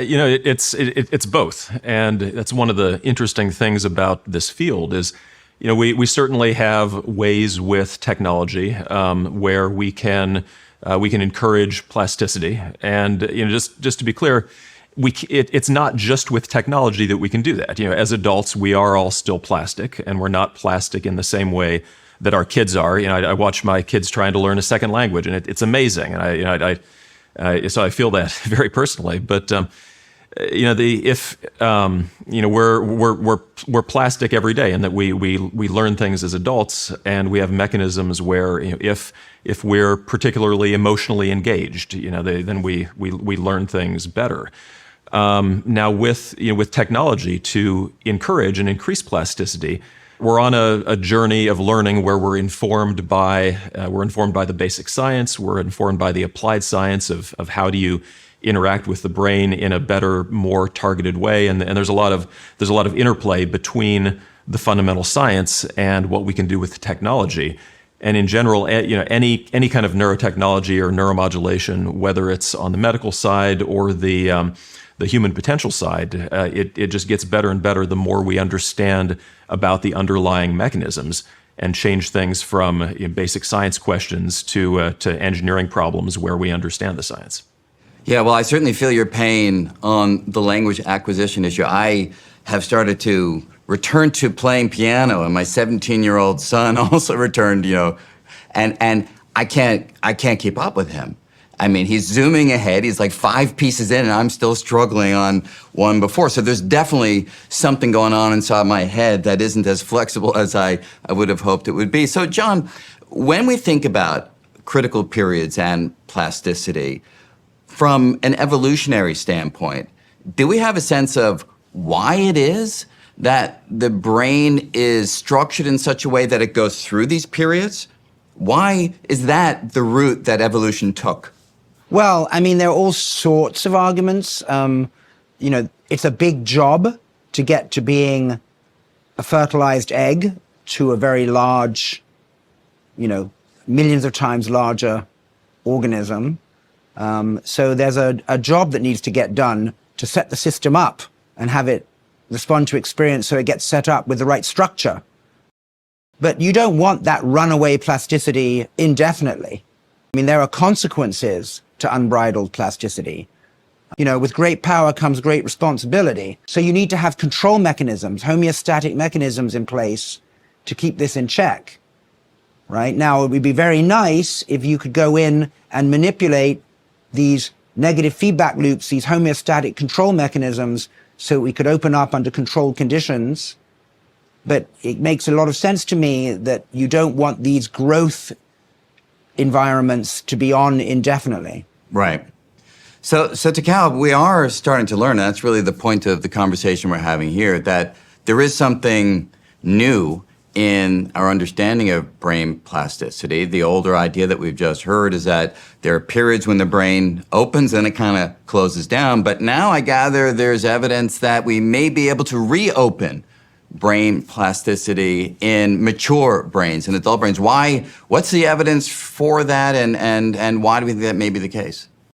It's both, and that's one of the interesting things about this field is, we certainly have ways with technology where we can encourage plasticity, and just to be clear, it's not just with technology that we can do that. As adults, we are all still plastic, and we're not plastic in the same way that our kids are. I watch my kids trying to learn a second language, and it's amazing, and so I feel that very personally. But we're plastic every day, and that we learn things as adults, and we have mechanisms where if we're particularly emotionally engaged, then we learn things better. Now with technology to encourage and increase plasticity, we're on a journey of learning where we're informed by the basic science, we're informed by the applied science of how do you interact with the brain in a better, more targeted way, and there's a lot of interplay between the fundamental science and what we can do with technology. And in general, any kind of neurotechnology or neuromodulation, whether it's on the medical side or the human potential side, it just gets better and better the more we understand about the underlying mechanisms and change things from basic science questions to engineering problems where we understand the science. Yeah, well, I certainly feel your pain on the language acquisition issue. I have started to return to playing piano, and my 17-year-old son also returned, and I can't keep up with him. I mean, he's zooming ahead. He's like 5 pieces in, and I'm still struggling on one before. So there's definitely something going on inside my head that isn't as flexible as I would have hoped it would be. So, John, when we think about critical periods and plasticity, from an evolutionary standpoint, do we have a sense of why it is that the brain is structured in such a way that it goes through these periods? Why is that the route that evolution took? Well, I mean, there are all sorts of arguments. It's a big job to get to being a fertilized egg to a very large, millions of times larger organism. So there's a job that needs to get done to set the system up and have it respond to experience so it gets set up with the right structure. But you don't want that runaway plasticity indefinitely. I mean, there are consequences to unbridled plasticity. With great power comes great responsibility. So you need to have control mechanisms, homeostatic mechanisms in place to keep this in check, right? Now, it would be very nice if you could go in and manipulate these negative feedback loops, these homeostatic control mechanisms, so we could open up under controlled conditions. But it makes a lot of sense to me that you don't want these growth environments to be on indefinitely. Right. So Takao, we are starting to learn, and that's really the point of the conversation we're having here, that there is something new in our understanding of brain plasticity. The older idea that we've just heard is that there are periods when the brain opens and it kind of closes down. But now I gather there's evidence that we may be able to reopen brain plasticity in mature brains, in adult brains. What's the evidence for that, and why do we think that may be the case?